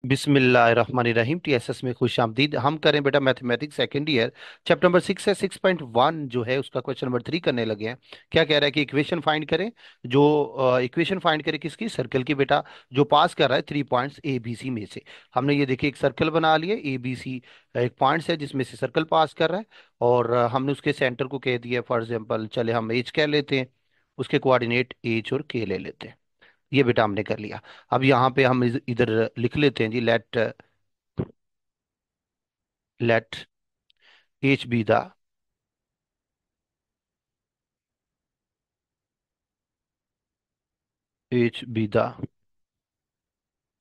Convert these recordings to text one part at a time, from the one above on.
बिस्मिल्लाहिर्रहमानिर्रहीम। टीएसएस में खुश आमदीद। हम करें बेटा mathematics second year, chapter number 6 है। 6.1 जो है उसका क्वेश्चन नंबर 3 करने लगे हैं। क्या कह रहा है कि इक्वेशन फाइंड करें। जो इक्वेशन फाइंड करें किसकी, सर्कल की बेटा, जो पास कर रहा है 3 पॉइंट्स ए बी सी में से। हमने ये देखिए एक सर्कल बना लिया ए बी सी, एक पॉइंट्स है जिसमें से सर्कल पास कर रहा है। और हमने उसके सेंटर को कह दिया, फॉर एग्जाम्पल चले हम एच कह लेते हैं, उसके कोऑर्डिनेट एच और के ले लेते हैं। ये बेटा हमने कर लिया। अब यहाँ पे हम इधर लिख लेते हैं जी, let H B the H B the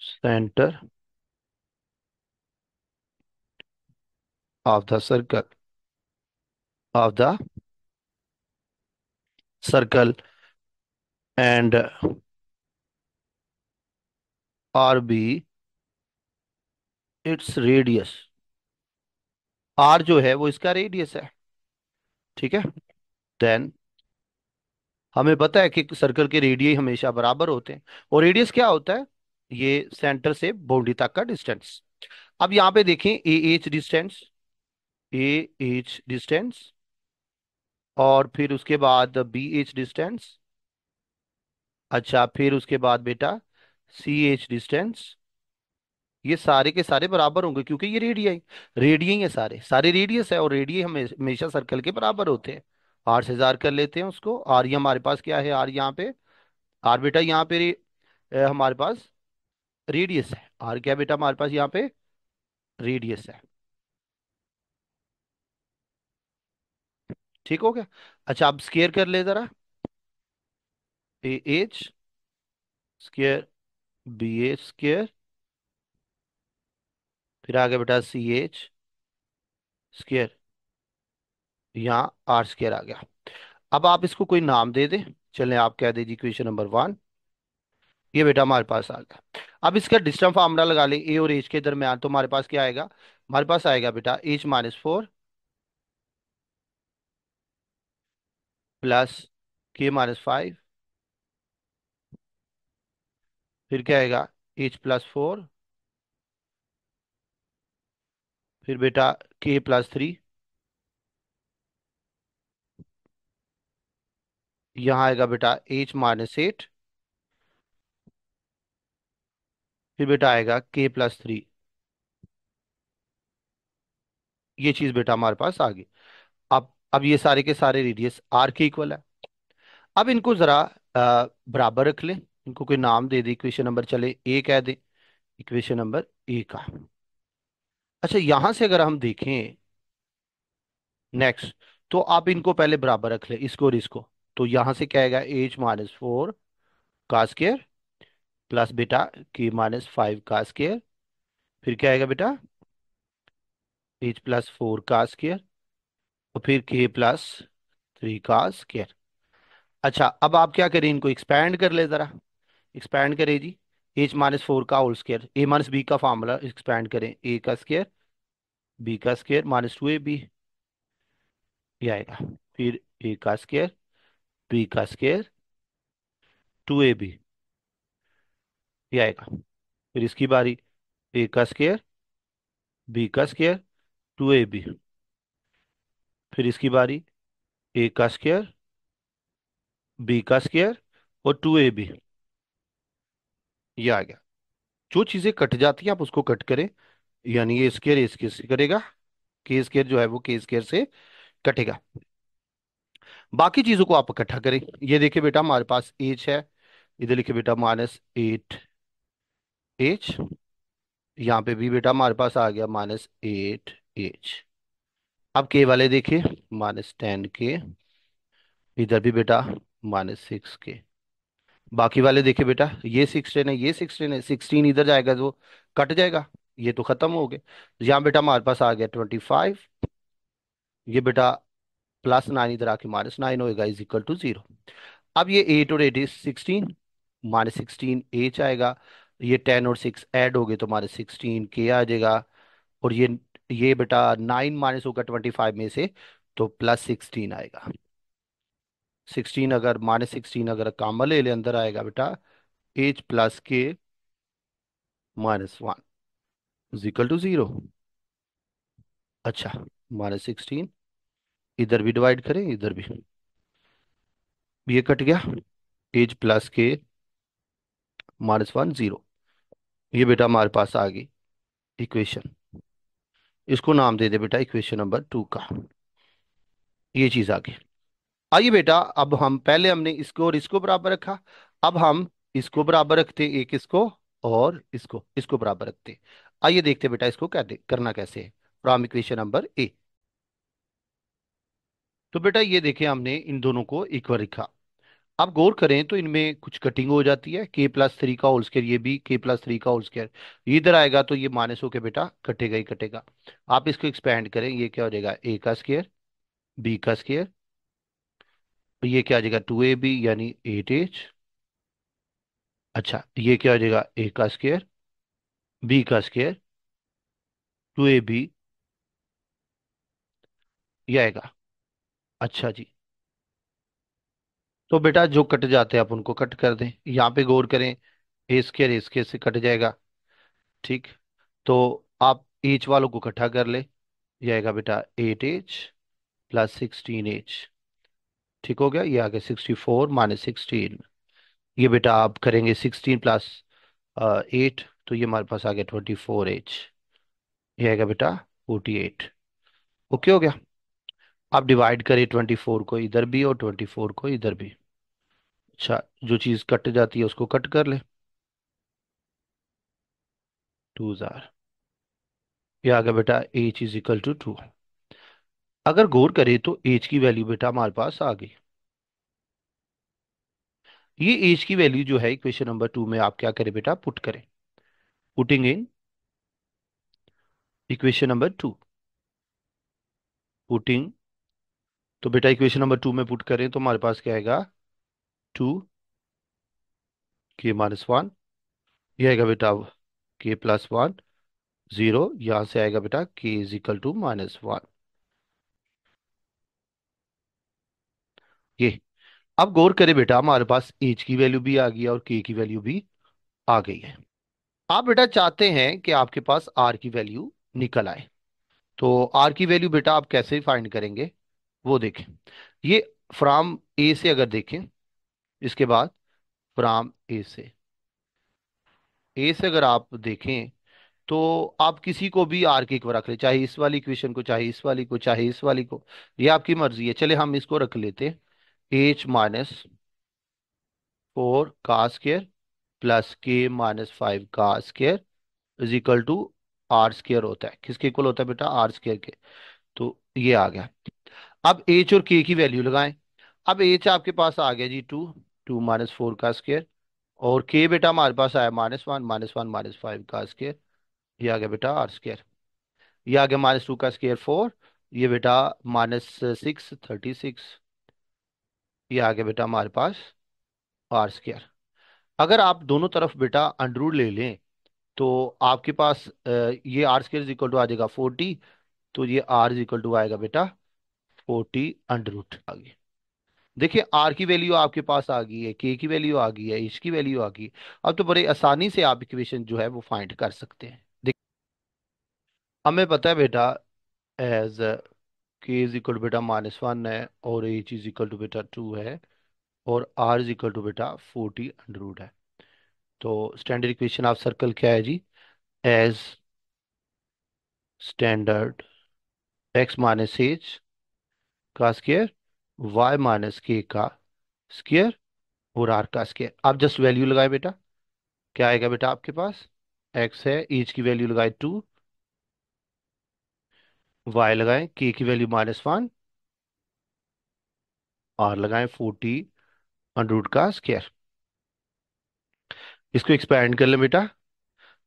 centre of the circle and R B its radius. R जो है वो इसका रेडियस है। ठीक है। देन हमें पता है कि सर्कल के रेडियस हमेशा बराबर होते हैं। और रेडियस क्या होता है, ये सेंटर से बाउंड्री तक का डिस्टेंस। अब यहाँ पे देखें ए एच डिस्टेंस, और फिर उसके बाद बी एच डिस्टेंस। अच्छा, फिर उसके बाद बेटा सी एच डिस्टेंस। ये सारे के सारे बराबर होंगे क्योंकि ये रेडियई रेडियई है, सारे सारे रेडियस है, और रेडियई हमेशा सर्कल के बराबर होते हैं। आर से जार कर लेते हैं उसको। आर ये हमारे पास क्या है, आर यहाँ पे, आर बेटा यहाँ पे हमारे पास रेडियस है। आर क्या बेटा हमारे पास यहाँ पे रेडियस है। ठीक हो गया। अच्छा, अब स्केयर कर ले जरा। A H square B H square, फिर आगे बेटा सी एच स्केयर, यहाँ आर स्केयर आ गया। अब आप इसको कोई नाम दे दे। चलें, आप कह दीजिए इक्वेशन नंबर 1। ये बेटा हमारे पास आ गया। अब इसका डिस्टेंस फार्मूला लगा ले ए और एच के दरमियान, तो हमारे पास क्या आएगा, हमारे पास आएगा बेटा H-4 प्लस K-5। फिर क्या आएगा, H+4, फिर बेटा K+3। यहाँ आएगा बेटा H-8। फिर बेटा आएगा K+3। ये चीज बेटा हमारे पास आ गई। अब ये सारे के सारे रेडियस आर के इक्वल है। अब इनको जरा बराबर रख लें। इनको कोई नाम दे दे, इक्वेशन नंबर चले ए कह दे, इक्वेशन नंबर ए का। अच्छा, यहां से अगर हम देखें नेक्स्ट, तो आप इनको पहले बराबर रख लें, इसको और इसको। तो यहां से क्या आएगा, H-4 का स्केयर प्लस बेटा K-5 का स्केयर। फिर क्या आएगा बेटा H+4 का स्केयर, और फिर K+3 का स्केयर। अच्छा, अब आप क्या करें, इनको एक्सपैंड कर ले जरा। एक्सपैंड करें जी। H-4 का होल स्केयर, A-B का फार्मूला एक्सपैंड करें, ए का स्केयर बी का स्केयर -2ab, ये आएगा। फिर ए का स्केयर बी का स्केयर 2ab, ये आएगा। फिर इसकी बारी, ए का स्केयर बी का स्केयर 2ab। फिर इसकी बारी, ए का स्केयर बी का स्केयर और 2ab, ये आ गया। जो चीजें कट जाती हैं आप उसको कट करें, यानी ये स्केयर से करेगा, के स्केयर जो है वो के स्केयर से कटेगा। बाकी चीजों को आप इकट्ठा करें। ये देखिए बेटा हमारे पास एच है, इधर लिखे बेटा -8H। यहाँ पे भी बेटा हमारे पास आ गया -8H। अब के वाले देखिए, -10K। इधर भी बेटा -6K। बाकी वाले देखिए बेटा, ये 16 है, ये 16 है, 16 इधर जाएगा तो कट जाएगा, ये तो खत्म हो गए। यहाँ बेटा हमारे पास आ गया 25। ये बेटा +9 इधर आके -9 होएगा, इज इक्वल टू 0। अब ये 8 और 8 इज 16, -16H आएगा। ये 10 और 6 ऐड हो गए तो -16K आ जाएगा। और ये बेटा 9 माइनस होगा 25 में से, तो +16 आएगा। 16 अगर -16 अगर कामा ले ले, अंदर आएगा बेटा H+K-1। Is equal to 0। अच्छा, -16। इधर भी डिवाइड करें, इधर भी। ये कट गया। एज प्लस के -1 0। ये बेटा हमारे पास आ गई इक्वेशन। इसको नाम दे दे बेटा इक्वेशन नंबर 2 का। ये चीज आ गई। आइए बेटा, अब हम पहले हमने इसको और इसको बराबर रखा। अब हम इसको बराबर रखते, एक इसको और इसको इसको बराबर रखते। आइए देखते बेटा इसको करना कैसे है। फ्रॉम इक्वेशन नंबर ए। तो बेटा ये देखें, हमने इन दोनों को इक्वल रखा। अब गौर करें तो इनमें कुछ कटिंग हो जाती है। k+3 का होल स्क्वायर, ये भी k+3 का होल स्क्वायर। इधर आएगा तो ये माइनस होके बेटा कटेगा ही कटेगा। आप इसको एक्सपेंड करें, ये क्या हो जाएगा, a का स्क्वायर, b का स्क्वायर। ये क्या आ जाएगा, 2ab यानी 8h। अच्छा, ये क्या हो जाएगा, a का स्क्वायर, b का स्क्वायर, 2ab, ये आएगा। अच्छा जी। तो बेटा जो कट जाते हैं आप उनको कट कर दें। यहाँ पे गौर करें, a स्क्वायर से कट जाएगा। ठीक। तो आप एच वालों को इकट्ठा कर ले। ये आएगा बेटा 8h प्लस 16h। ठीक हो गया। ये आ गया 64 -16। ये बेटा आप करेंगे 16 प्लस 8, तो ये हमारे पास आ गया 24h। ये आएगा बेटा 48। ओके हो गया। आप डिवाइड करें 24 को इधर भी और 24 को इधर भी। अच्छा, जो चीज़ कट जाती है उसको कट कर ले। 2 जार। ये आ गया बेटा एच इज इक्वल टू 2। अगर गौर करें तो एच की वैल्यू बेटा हमारे पास आ गई। ये एज की वैल्यू जो है इक्वेशन नंबर 2 में आप क्या करें बेटा, पुट करें। Putting in equation number 2। Putting. तो बेटा इक्वेशन नंबर 2 में पुट करें तो हमारे पास क्या आएगा, 2k-1। ये आएगा बेटा k+1 0। यहां से आएगा बेटा k इज इक्वल टू -1। ये। अब गौर करें बेटा, हमारे पास एज की वैल्यू भी आ गई है और k की वैल्यू भी आ गई है। आप बेटा चाहते हैं कि आपके पास r की वैल्यू निकल आए। तो r की वैल्यू बेटा आप कैसे फाइंड करेंगे, वो देखें। ये फ्रॉम ए से अगर देखें, इसके बाद फ्रॉम ए से अगर आप देखें तो आप किसी को भी आर के एक बार रख ले, चाहे इस वाली इक्वेशन को, चाहे इस वाली को, चाहे इस वाली को। ये आपकी मर्जी है। चले हम इसको रख लेते। h-4 का स्क्वायर प्लस k-5 का square is equal to R square होता है। किसके इक्वल होता है बेटा, आर स्क्वायर के। तो ये आ गया। अब एच और के की वैल्यू लगाएं। अब एच आपके पास आ गया जी 2। 2-4 का स्क्वायर। और के बेटा हमारे पास आया -1, -1 -5 का स्क्वायर। ये आ गया बेटा आर स्क्वायर। ये आ गया -2 का स्क्वायर 4। ये बेटा -6 36। ये आ गया बेटा हमारे पास आर स्क्वायर। अगर आप दोनों तरफ बेटा अंडर ले लें तो आपके पास ये R square is equal to आ जाएगा 40। तो ये आर इज इक्वल टू आएगा बेटा 40 आ गई। देखिए आर की वैल्यू आपके पास आ गई है, के की वैल्यू आ गई है, एच की वैल्यू आ गई। अब तो बड़े आसानी से आप इक्वेशन जो है वो फाइंड कर सकते हैं। देख, हमें पता है बेटा एज के इज इक्वल टू बेटा -1 है और एच इज इक्वल टू बेटा 2 है और आर इज इक्वल टू बेटा 40 है। तो स्टैंडर्ड इक्वेशन ऑफ सर्कल क्या है जी, as standard X minus H का स्क्वायर, वाई माइनस के का स्क्वायर और आर का स्क्वायर। आप जस्ट वैल्यू लगाए बेटा। क्या आएगा बेटा आपके पास, एक्स है, एच की वैल्यू लगाए 2, वाई लगाएं के की वैल्यू -1, आर लगाएं 40 का स्क्वायर। इसको एक्सपैंड कर लें बेटा।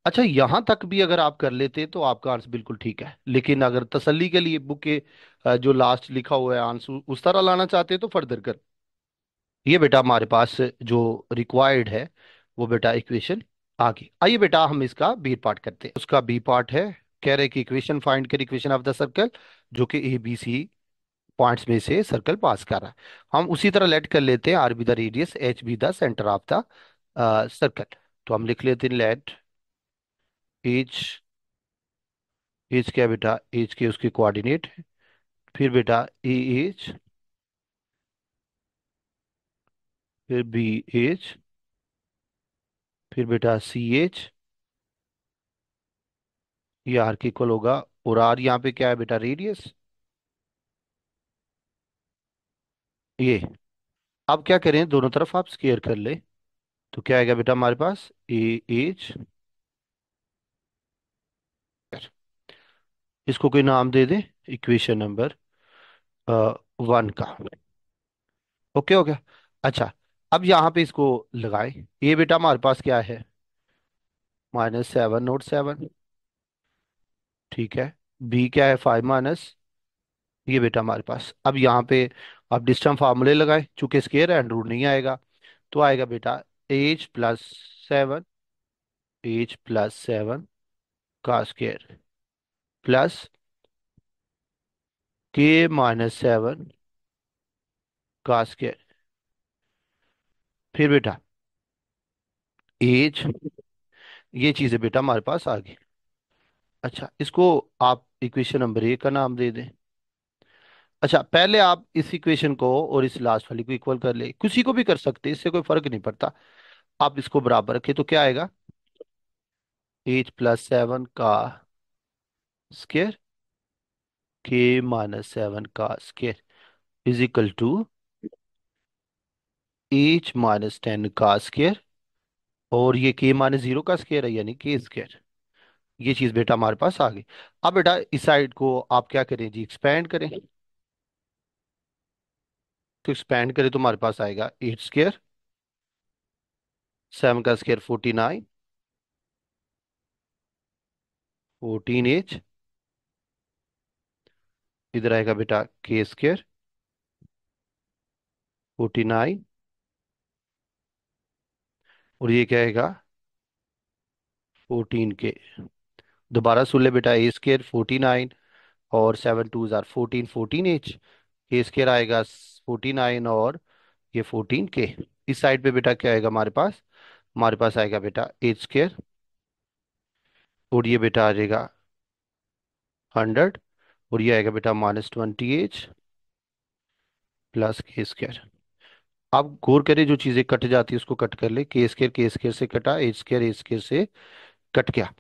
अच्छा, यहां तक भी अगर आप कर लेते तो आपका आंसर बिल्कुल ठीक है, लेकिन अगर तसल्ली के लिए बुक के जो लास्ट लिखा हुआ है आंसर उस तरह लाना चाहते हैं तो फर्दर कर। ये बेटा हमारे पास जो रिक्वायर्ड है वो बेटा इक्वेशन आ गई। आइए बेटा हम इसका बी पार्ट करते हैं। उसका बी पार्ट है, कह रहे कि इक्वेशन फाइंड कर इक्वेशन ऑफ द सर्कल जो कि ए बी सी पॉइंट्स में से सर्कल पास कर रहा है। हम उसी तरह लेट कर लेते हैं R be the radius, H B the centre of the circle. तो हम लिख लेते हैं लेट एच एज क्या है बेटा, एज के उसके कोऑर्डिनेट है। फिर बेटा ए एज, फिर बी एज, फिर बेटा सी एच, ये आर के इक्वल होगा। और आर यहाँ पे क्या है बेटा, रेडियस। ये अब क्या करें, दोनों तरफ आप स्केयर कर ले। तो क्या आएगा बेटा हमारे पास, ए एच, इसको कोई नाम दे दे, इक्वेशन नंबर 1 का। ओके हो गया। अच्छा, अब यहाँ पे इसको लगाए। ये बेटा हमारे पास क्या है, -7 नोट 7। ठीक है। बी क्या है, 5 ये बेटा हमारे पास। अब यहाँ पे आप डिस्टेंस फार्मूले लगाए, चूंकि स्केयर एंड रूट नहीं आएगा। तो आएगा बेटा H+7, H+7 का स्केयर, प्लस K-7 का स्केयर। फिर बेटा एज, ये चीजें बेटा हमारे पास आ गई। अच्छा, इसको आप इक्वेशन नंबर 1 का नाम दे दें। अच्छा, पहले आप इस इक्वेशन को और इस लास्ट वाली को इक्वल कर ले, किसी को भी कर सकते हैं, इससे कोई फर्क नहीं पड़ता। आप इसको बराबर रखें तो क्या आएगा, H+7 का स्केयर, K-7 का square is equal to H-10 का स्केयर। और ये K-0 का स्केयर है, यानी के स्केयर। ये चीज बेटा हमारे पास आ गई। अब बेटा इस साइड को आप क्या करें जी, एक्सपेंड करें। तो एक्सपेंड करें तो हमारे पास आएगा 8 स्केयर, 7 का स्केयर 49, 14H, इधर आएगा बेटा के स्केयर 49, और ये क्या आएगा 14 के। दोबारा सुन ले बेटा, A स्केयर 49 और 7 2 जार 14, 14H, के स्केयर आएगा 49 और ये 14 के। इस साइड पे बेटा क्या आएगा हमारे पास आएगा बेटा H स्केयर, और ये बेटा आ जाएगा 100, और ये आएगा बेटा -20H प्लस के स्केयर। आप गौर करें, जो चीजें कट जाती है उसको कट कर ले, के स्केयर से कटा, एच स्केयर से कट गया।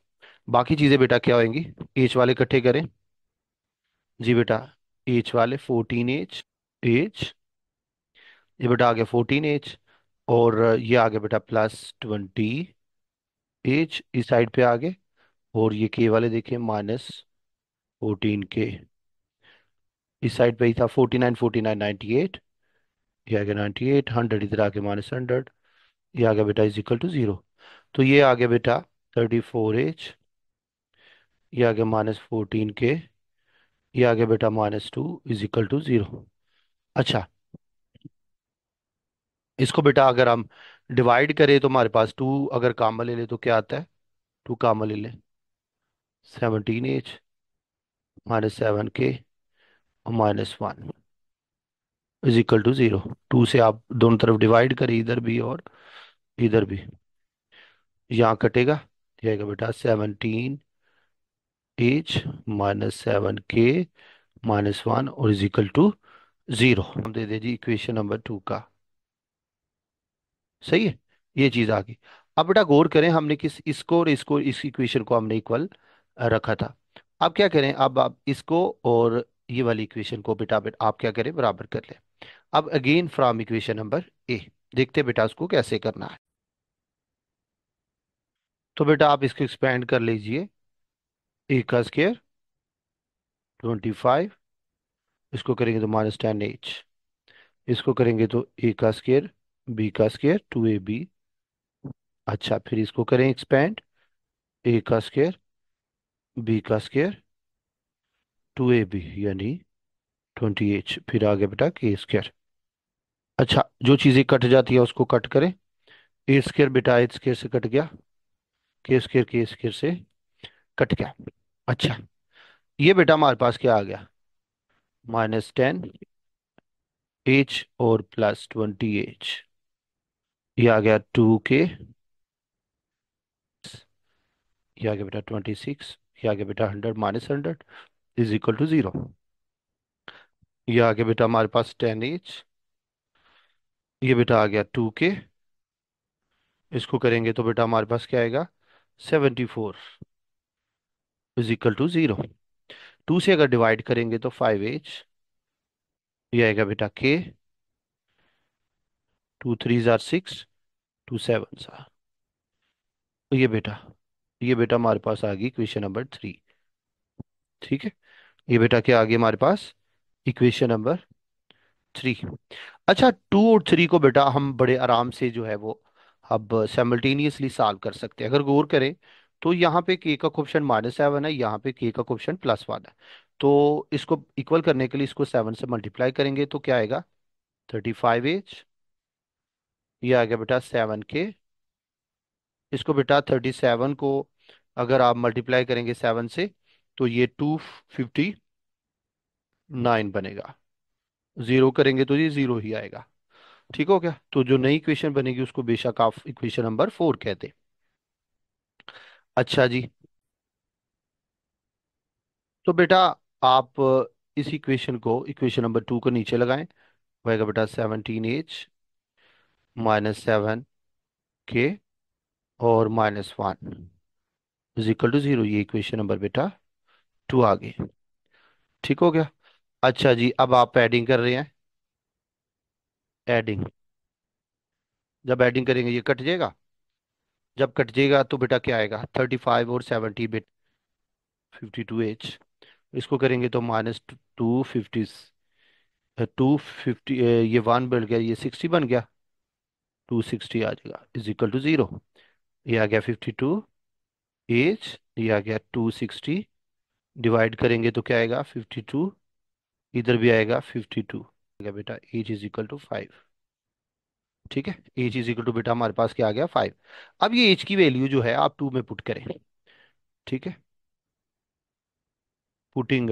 बाकी चीजें बेटा क्या होंगी, एच वाले इकट्ठे करें। जी बेटा, एच वाले 14H, एच, ये बेटा आ गया 14H, और ये आ गया बेटा +20H इस साइड पे आ गए। और ये के वाले देखिए -14 के, इस साइड पे ही था 49 49 98, ये आ गया 98, 100 इधर आ गया -100, ये आ गया बेटा इज इक्वल टू 0। तो ये आ गया बेटा 34H, ये आ गया -14 के, ये आ गया बेटा -2 इज इक्वल टू 0। अच्छा, इसको बेटा अगर हम डिवाइड करें तो हमारे पास 2 अगर कॉमन ले ले तो क्या आता है, 2 कॉमन ले ले, 17H, -7 के और -1 इज इक्वल टू 0। 2 से आप दोनों तरफ डिवाइड करें, इधर भी और इधर भी, यहाँ कटेगा, जाएगा बेटा 17H -7 के -1 और इज इक्वल टू 0। हम दे दे जी इक्वेशन नंबर 2 का। सही है, ये चीज आ गई। अब बेटा गौर करें, हमने किस इसको और इसको, इस इक्वेशन को हमने इक्वल रखा था। अब क्या करें, अब आप इसको और ये वाली इक्वेशन को बेटा बेटा आप क्या करें, बराबर कर ले। अब अगेन फ्रॉम इक्वेशन नंबर ए, देखते हैं बेटा उसको कैसे करना है। तो बेटा आप इसको एक्सपेंड कर लीजिए, ए का स्केयर 25, इसको करेंगे तो -10H, इसको करेंगे तो ए का स्केयर, बी का स्केयर 2AB। अच्छा, फिर इसको करें एक्सपेंड, ए का स्केयर, बी का स्केयर 2AB, यानी 20H, फिर आ गया बेटा के स्केयर। अच्छा, जो चीजें कट जाती है उसको कट करें। ए स्केयर बेटा एच स्केयर से कट गया, के स्केयर से कट गया। अच्छा, ये बेटा हमारे पास क्या आ गया, -10H और +20H, ये आ गया 2K, ये आ गया बेटा 26, ये आ गया बेटा 100 - 100 इज इक्वल टू 0। ये आ गया बेटा हमारे पास 10H। ये बेटा आ गया 2K। इसको करेंगे तो बेटा हमारे पास क्या आएगा, 74 इज इक्वल टू 0। 2 से अगर डिवाइड करेंगे तो 5H। ये आएगा बेटा K। 2 3 jar 6, 2 7 jar. तो ये बेटा हमारे पास आ गई इक्वेशन नंबर 3। ठीक है। ये बेटा क्या आ गया हमारे पास, इक्वेशन नंबर 3। अच्छा, 2 और 3 को बेटा हम बड़े आराम से जो है वो अब साइमल्टेनियसली सॉल्व कर सकते हैं। अगर गौर करें तो यहाँ पे के का कोफिशिएंट -7 है, यहाँ पे के का कोफिशिएंट +1 है। तो इसको इक्वल करने के लिए इसको 7 से मल्टीप्लाई करेंगे तो क्या आएगा, 35H। ये आ गया बेटा 7K। इसको बेटा 37 को अगर आप मल्टीप्लाई करेंगे 7 से तो ये 259 बनेगा। जीरो करेंगे तो ये जीरो ही आएगा। ठीक हो गया। तो जो नई इक्वेशन बनेगी उसको बेशक आप इक्वेशन नंबर 4 कहते हैं। अच्छा जी। तो बेटा आप इस इक्वेशन को, इक्वेशन नंबर 2 को नीचे लगाएं। होएगा बेटा 17H -7K और -1 इज इक्वल टू 0। ये इक्वेशन नंबर बेटा 2 आ गई। ठीक हो गया। अच्छा जी, अब आप एडिंग कर रहे हैं। एडिंग, जब एडिंग करेंगे ये कट जाएगा। जब कट जाएगा तो बेटा क्या आएगा, 35 और 70 बिट 52H। इसको करेंगे तो -250, 250, ये 1 बढ़ गया, ये 60 बन गया, 260 आ जाएगा इज इक्वल टू 0। ये आ गया 52H। ये आ गया 260। डिवाइड करेंगे तो क्या आएगा 52, इधर भी आएगा 52। आ गया बेटा H इज इक्वल टू 5। ठीक है। H इज इक्वल टू बेटा हमारे पास क्या आ गया, 5। अब ये H की वैल्यू जो है आप 2 में पुट करें। ठीक है। Putting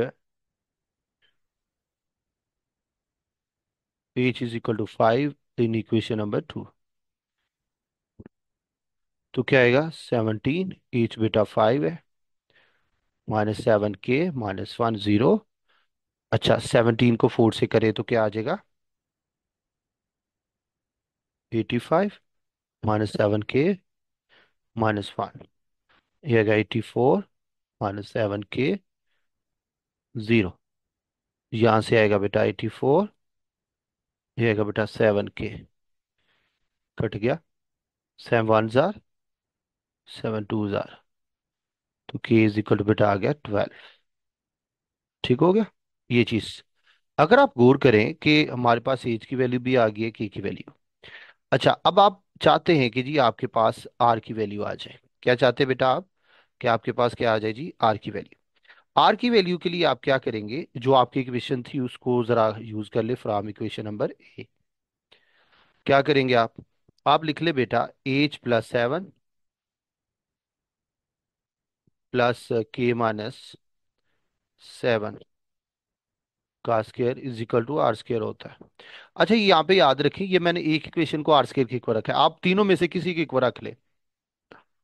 H is equal to 5 in equation number 2। तो क्या आएगा, 17, H बेटा 5 है, -7K -1 0। अच्छा, 17 को 4 से करें तो क्या आ जाएगा, 85 -7K -1। ये आएगा 84 -7K 0। यहाँ से आएगा बेटा 84। ये आएगा बेटा 7K, कट गया। 7 1 जार, 7 2 जार। तो K इज इक्वल टू बेटा आ गया 12। ठीक हो गया ये चीज। अगर आप गौर करें कि हमारे पास एज की वैल्यू भी आ गई है, के की वैल्यू। अच्छा, अब आप चाहते हैं कि जी आपके पास आर की वैल्यू आ जाए। क्या चाहते हैं बेटा आप, कि आपके पास क्या आ जाए जी, आर की वैल्यू। आर की वैल्यू के लिए आप क्या करेंगे, जो आपकी इक्वेशन थी उसको जरा यूज कर ले, फ्रॉम इक्वेशन नंबर ए। क्या करेंगे आप लिख ले बेटा H +7 +K - 7 का square is equal to R square होता है। अच्छा, ये यहाँ पे याद रखें, ये मैंने एक इक्वेशन को आर स्क्वायर के इक्वल रखा है, आप तीनों में से किसी के इक्वल रख ले,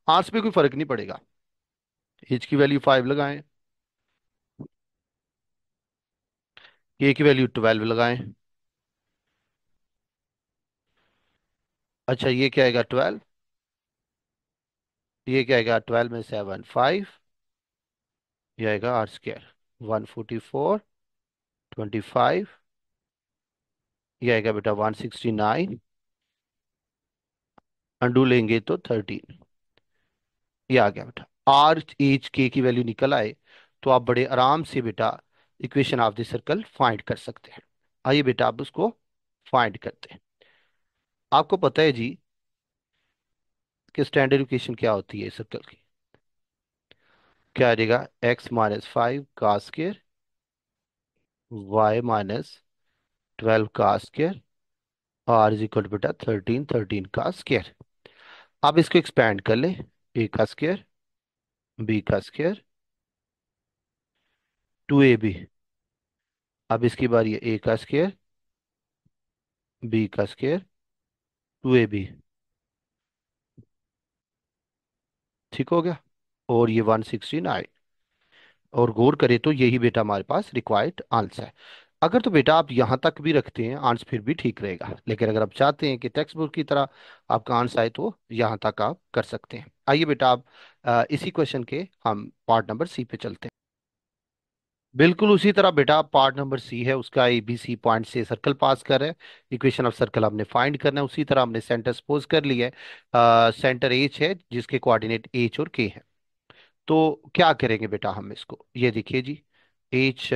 आर्स पे कोई फर्क नहीं पड़ेगा। एच की वैल्यू 5 लगाएं, के की वैल्यू 12 लगाएं। अच्छा, ये क्या आएगा 12, ये क्या आएगा 12 में 7 5। ये आएगा आर स्क्वायर 144 25। ये आएगा बेटा 169, अंडू लेंगे तो 13। ये आ गया बेटा। आर एच के की वैल्यू निकल आए तो आप बड़े आराम से बेटा equation of the circle find कर सकते हैं। आइए बेटा आप उसको फाइंड करते हैं। आपको पता है जी कि स्टैंडर्ड इक्वेशन क्या होती है सर्कल की। क्या आ जाएगा, x - 5 का स्क्वायर, y - 12 का स्क्वायर, r इज इक्वल बेटा 13 13 का स्क्वायर। आप इसको एक्सपेंड कर ले, a का स्क्वायर, b का स्क्वायर, 2ab। अब इसकी बारी है a का स्क्वायर, b का स्क्वायर, 2ab। ठीक हो गया। और ये 169। और गौर करें तो यही बेटा हमारे पास रिक्वायर्ड आंसर है। अगर तो बेटा आप यहाँ तक भी रखते हैं आंसर फिर भी ठीक रहेगा, लेकिन अगर आप चाहते हैं कि टेक्स्ट बुक की तरह आपका आंसर आए तो यहाँ तक आप कर सकते हैं। आइए बेटा आप इसी क्वेश्चन के हम पार्ट नंबर सी पे चलते हैं। बिल्कुल उसी तरह बेटा पार्ट नंबर सी है, उसका ABC पॉइंट से सर्कल पास कर रहा है। इक्वेशन ऑफ सर्कल हमने फाइंड करना है, उसी तरह हमने सेंटर सपोज कर लिया है। सेंटर एच है जिसके कोऑर्डिनेट एच और के हैं। तो क्या करेंगे बेटा हम इसको, ये देखिए जी। एच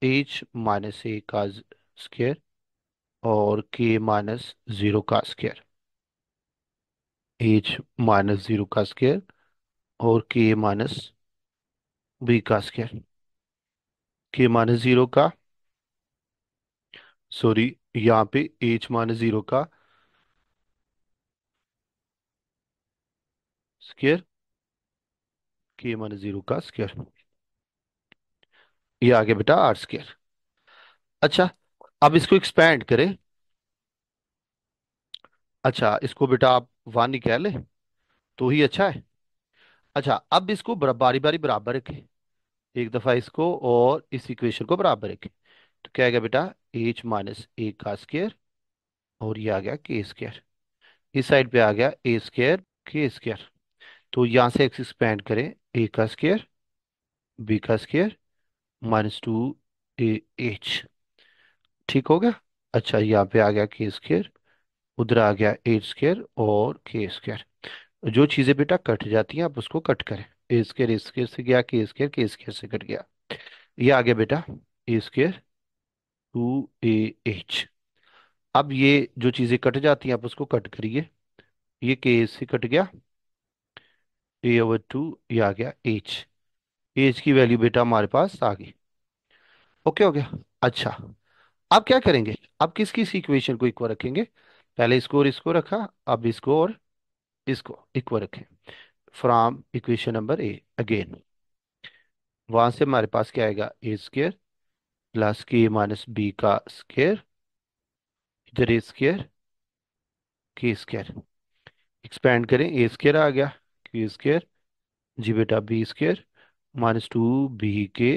एच माइनस ए का स्क्वायर और के माइनस जीरो का स्क्वायर। एच माइनस जीरो का स्क्वायर और के माइनस बी का स्क्वायर। के माइनस जीरो का, सॉरी, यहाँ पे एच माइनस जीरो का स्क्वायर, के माइनस जीरो का स्क्वायर। ये आ गया बेटा आर स्क्वायर। अच्छा, अब इसको एक्सपेंड करें। अच्छा, इसको बेटा आप वन ही कह ले तो ही अच्छा है। अच्छा, अब इसको बारी बारी बराबर रखें, एक दफा इसको और इस इक्वेशन को बराबर रखें। तो क्या आएगा बेटा, एच माइनस ए का स्क्वायर और ये आ गया के स्क्वायर। इस साइड पे आ गया ए स्क्वायर के स्क्वायर। तो यहां से एक्स एक्सपेंड करें, ए का स्क्वायर बी का square minus to A H. ठीक हो गया। अच्छा, यहाँ पे आ गया के स्क्वायर, उधर आ गया एच स्क्वायर और के स्क्वायर। जो चीजें बेटा कट जाती हैं आप उसको कट करें। ए स्क्वायर से गया, के स्क्वायर से कट गया। ये आ गया बेटा ए स्क्वायर टू ए एच। अब ये जो चीजें कट जाती हैं आप उसको कट करिए। ये के से कट गया, ए ओवर टू, ये आ गया एच। एच की वैल्यू बेटा हमारे पास आ गई। ओके हो गया। अच्छा, अब क्या करेंगे, अब किस किस इक्वेशन को इक्वल रखेंगे। पहले इसको और इसको रखा, अब इसको और इसको इक्वल रखें। From equation number A again, वहां से हमारे पास क्या आएगा, A square plus K minus B का स्क्वायर, इधर A square K square. Expand करें, ए स्क्वायर आ गया, के स्क्वायर, जी बेटा B square minus two B K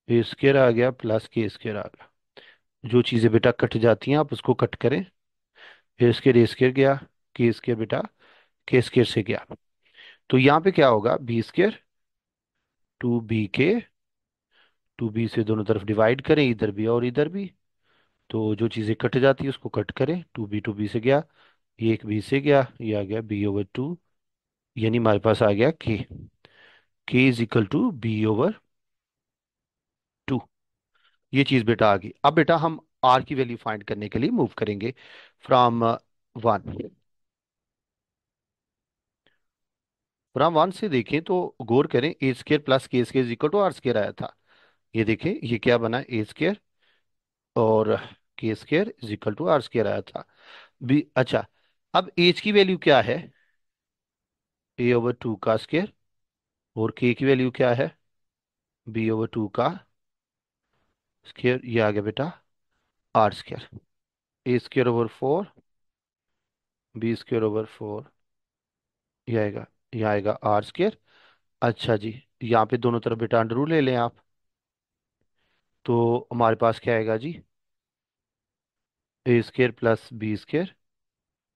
A square आ गया प्लस के स्क्वायर आ गया। जो चीजें बेटा कट जाती हैं आप उसको कट करें। ए स्क्वायर गया, के स्क्वायर बेटा के स्क्वायर से गया। तो यहाँ पे क्या होगा, बी स्क्वायर टू बी के, टू बी से दोनों तरफ डिवाइड करें, इधर भी और इधर भी। तो जो चीजें कट जाती है उसको कट करें, टू बी से गया, ये एक बी से गया, ये आ गया बी ओवर टू, यानी हमारे पास आ गया K is equal to B over two. ये चीज बेटा आ गई। अब बेटा हम आर की वैल्यू फाइंड करने के लिए मूव करेंगे फ्रॉम वन। फ्रॉम वन से देखें तो गौर करें, A square plus K square is equal to R square आया था। ये देखें ये क्या बना, ए स्केयर और K square is equal to R square आया था। बी, अच्छा, अब एच की वैल्यू क्या है, ए ओवर टू का स्केयर, और के की वैल्यू क्या है, बी ओवर टू का स्केयर। ये आ गया बेटा R square. A square over four, B square over four, ये आएगा आर स्केयर। अच्छा जी, यहाँ पे दोनों तरफ बेटा अंडर रूट ले लें आप, तो हमारे पास क्या आएगा जी, ए स्केयर प्लस बी स्केयर,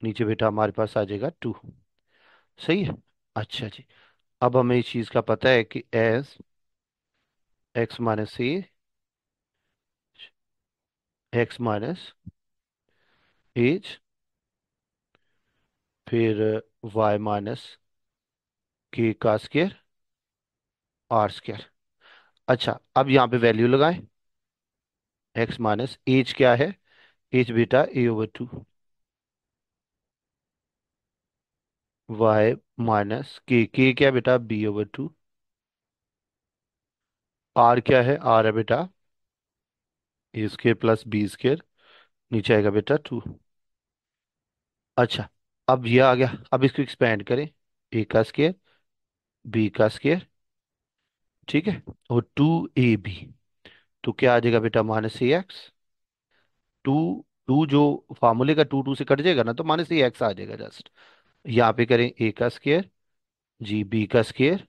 नीचे बेटा हमारे पास आ जाएगा टू। सही है। अच्छा जी, अब हमें इस चीज का पता है कि S x minus A, X minus H, फिर वाई माइनस के का स्केयर आर स्केयर। अच्छा, अब यहाँ पे वैल्यू लगाएं, एक्स माइनस एच क्या है, एच बेटा ए ओवर टू, वाई माइनस के क्या बेटा बी ओवर टू, आर क्या है, आर है बेटा A square plus B square, नीचे आएगा बेटा टू। अच्छा, अब ये आ गया, अब इसको एक्सपेंड करें, ए का स्केयर बी का स्केयर, ठीक है, और टू ए बी। तो क्या आ जाएगा बेटा, minus A X two, two जो फार्मूले का टू टू से कट जाएगा ना तो माइनस ए एक्स आ जाएगा जस्ट। यहाँ पे करें ए का स्केयर जी बी का स्केयर।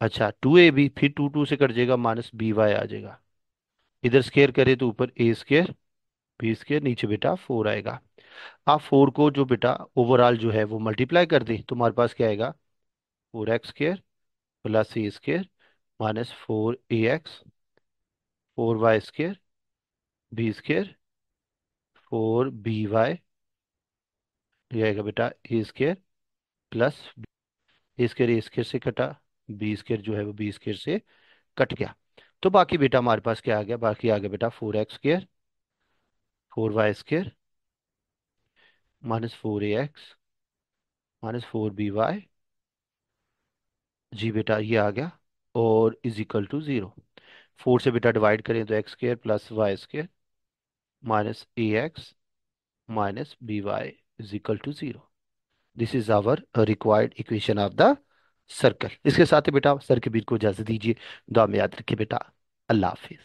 अच्छा 2ab, फिर टू टू से कट जाएगा, माइनस बी वाई आ जाएगा। इधर स्केयर करे तो ऊपर ए स्केयर बी स्केयर, नीचे बेटा 4 आएगा। आप 4 को जो बेटा ओवरऑल जो है वो मल्टीप्लाई कर दें तो हमारे पास क्या आएगा, 4x square plus A square minus 4ax, 4y square B square 4by, ये आएगा बेटा A square plus A square से कटा, बी स्केयर जो है वो बी स्केयर से कट गया। तो बाकी बेटा हमारे पास क्या आ गया, बाकी आ गया बेटा 4x square 4y square minus 4ax minus 4by। जी बेटा ये आ गया, और इज इक्वल टू 0। 4 से बेटा डिवाइड करें तो x square plus y square minus A X minus B Y is equal to 0। This is our required equation of the circle. इसके साथ ही बेटा सर के बीच को इजाजत दीजिए। दुआ में याद रखिए बेटा। अल्लाह हाफिज।